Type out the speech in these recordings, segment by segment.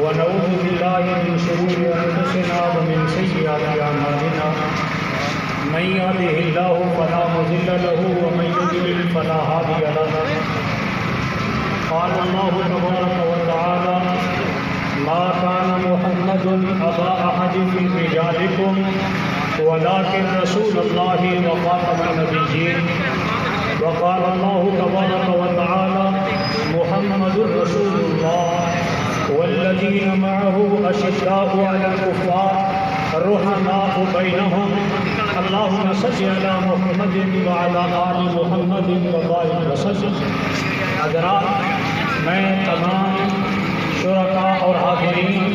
ونعوذ بالله من شرور أنفسنا ومن سيئات أعمالنا من يهده الله فلا مضل له ومن يضلل فلا هادي له قال الله تبارك وتعالى ما كان محمد أبا أحد من رجالكم ولكن رسول الله وخاتم النبيين وقال الله تبارك وتعالى محمد رسول الله والذين معه أشداء على الكفار رحماء بينهم اللهم صل على محمد وعلى آل محمد وبارك وسلم. حضرات، میں تمام شرکاء اور حاضرین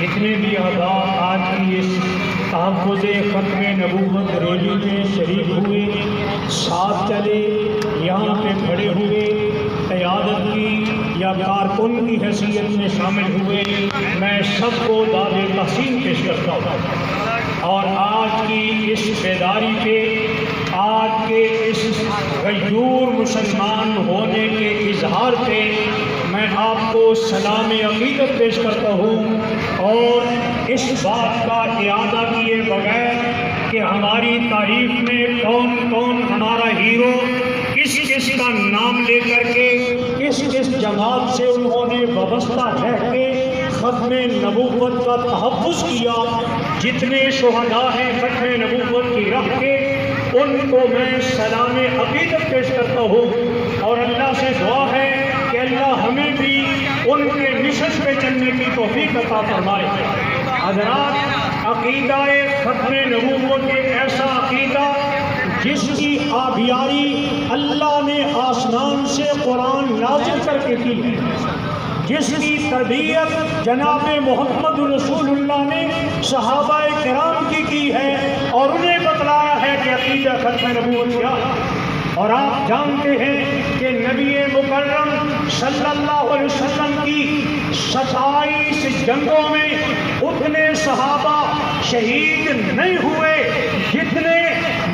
جتنے بھی اعضاء آج کی اس تحفظ ختم نبوت ریلی میں شریک ہوئے، ساتھ چلے، یہاں پہ کھڑے ہوئے، قیادت کی یا کارکن کی حیثیت میں شامل ہوئے، میں سب کو داد تحسین پیش کرتا ہوں. اور آج کی اس بیداری پہ، آج کے اس غیور مسلمان ہونے کے اظہار پہ میں آپ کو سلام عقیدت پیش کرتا ہوں، اور اس بات کا اعادہ کیے بغیر کہ ہماری تاریخ میں کون کون ہمارا ہیرو کس کس کا نام لے کر کے کس کس جماعت سے انہوں نے وابستہ رہ کے ختم نبوت کا تحفظ کیا، جتنے شہداء ہیں ختم نبوت کی راہ کے، ان کو میں سلام عقیدت پیش کرتا ہوں، اور اللہ سے دعا ہے کہ اللہ ہمیں بھی ان کے مشن پہ چلنے کی توفیق عطا فرمائے. حضرات، عقیدہ ختم نبوت ایک ایسا عقیدہ جس کی آبیاری اللہ نے آسمان سے قرآن نازل کر کے کی ہے، جس کی تربیت جناب محمد رسول اللہ نے صحابہ کرام کی ہے، اور انہیں بتلایا ہے کہ عقیدہ ختم نبوت کیا ہے. اور آپ جانتے ہیں کہ نبی مکرم صلی اللہ علیہ وسلم کی 27 جنگوں میں اتنے صحابہ شہید نہیں ہوئے جتنے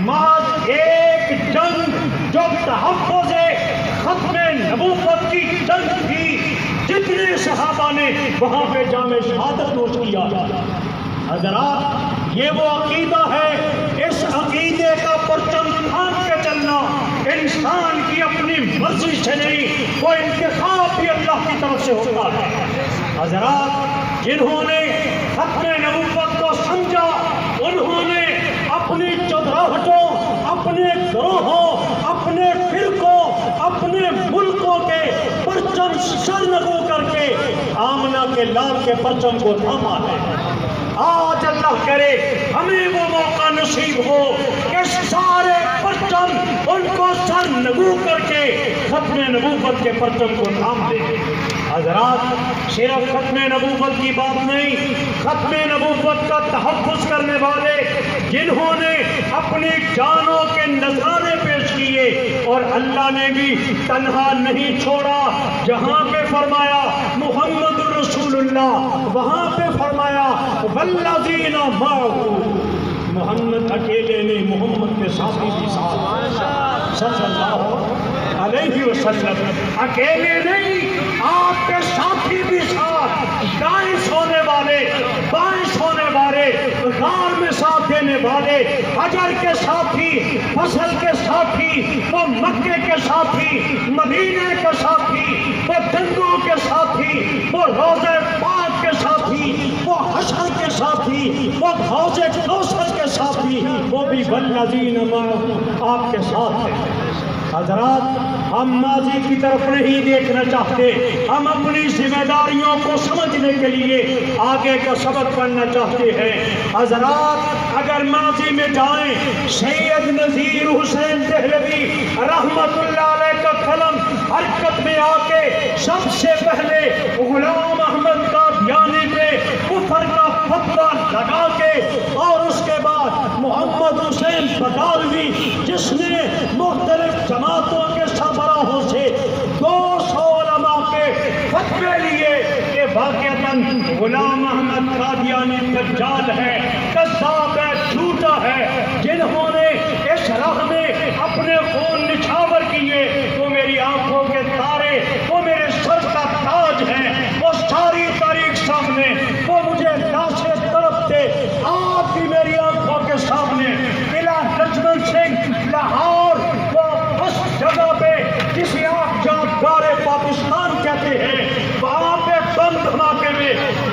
محض ایک جنگ جو تحفظ ختم نبوت کی جنگ تھی، جتنے صحابہ نے وہاں پہ جام شہادت نوش کیا. حضرات، یہ وہ عقیدہ ہے، اس عقیدے کا پرچم تھام کے چلنا انسان کی اپنی مرضی سے نہیں، وہ انتخاب بھی اللہ کی طرف سے ہوتا ہے. حضرات، جنہوں نے ختم نبوت کو سمجھا، انہوں نے اپنی چودراہٹوں، اپنے گروہوں، اپنے فرقوں، اپنے ملکوں کے پرچم سرنگو کر کے آمنہ کے لال کے پرچم کو تھاما ہے. آج اللہ کرے ہمیں وہ موقع نصیب ہو کہ سارے پرچم ان کو سر نگو کر کے ختم نبوت کے پرچم کو تھام دیں. حضرات، صرف ختم نبوت کی بات نہیں، ختم نبوت کا تحفظ کرنے والے جنہوں نے اپنی جانوں کے نذرانے پیش کیے، اور اللہ نے بھی تنہا نہیں چھوڑا. جہاں پہ فرمایا محمد رسول اللہ، وہاں پہ فرمایا والذین معہ، محمد اکیلے نہیں، محمد کے ساتھی بھی ساتھ، صلی اللہ علیہ وسلم اکیلے نہیں، آپ کے ساتھی بھی ساتھ، دائیں سونے والے، بائیں سونے والے، غار میں ساتھ دینے والے، حجر کے ساتھی، فصل کے ساتھی، وہ مکے کے ساتھی، مدینے کے ساتھی، وہ جنگوں کے ساتھی، وہ روضہ پاک کے ساتھی، وہ حشر کے ساتھی، وہ حوض کوثر کے ساتھی، وہ بھی والذین معہ آپ کے ساتھ ہیں. حضرات، ہم ماضی کی طرف نہیں دیکھنا چاہتے، ہم اپنی ذمہ داریوں کو سمجھنے کے لیے آگے کا سبق پڑھنا چاہتے ہیں. حضرات، اگر ماضی میں جائیں، سید نذیر حسین دہلوی رحمت اللہ علیہ کا قلم حرکت میں آ کے سب سے پہلے غلام احمد قادیانی پہ کفر کا فتویٰ لگا کے، اور اس کے بعد محمد حسین بغاوی جس نے مختلف جماعتوں کے سربراہوں سے 200 علماء کے فتوے لیے کہ واقعتاً غلام احمد قادیانی دجال ہے، کذاب ہے، جھوٹا ہے. جنہوں نے اس راہ میں اپنے خون نچھاور کیے، وہ میری آنکھوں کے تارے، وہ میرے سر کا تاج ہے، وہ ساری تاریخ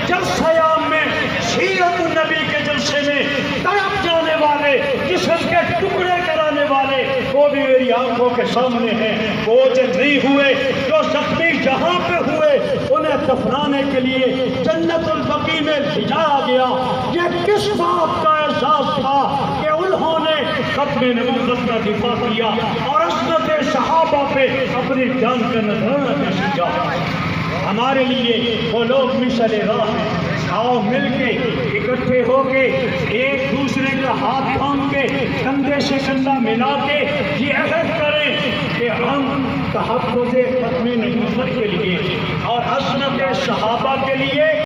جلسہ عام میں سیرت النبی کے جلسے میں تڑپ جانے والے، جسم کے ٹکڑے کرانے والے، وہ بھی میری آنکھوں کے سامنے ہیں۔ وہ جو نہیں ہوئے، جو زخمی جہاں پہ ہوئے، انہیں دفنانے کے لیے جنت البقیع میں بھیجایا گیا۔ یہ کس بات کا احساس تھا کہ انہوں نے ختم نبوت کا دفاع کیا اور عصمت صحابہ پہ اپنی جان کا نذرانہ پیش کیا۔ ہمارے لیے وہ لوگ مثال راہ ہیں۔ آؤ مل کے اکٹھے ہو کے ایک دوسرے کا ہاتھ تھام کے کندھے سے کندھا ملا کے یہ عہد کریں کہ ہم تحفظ ختم نبوت کے لیے اور عصمت صحابہ کے لیے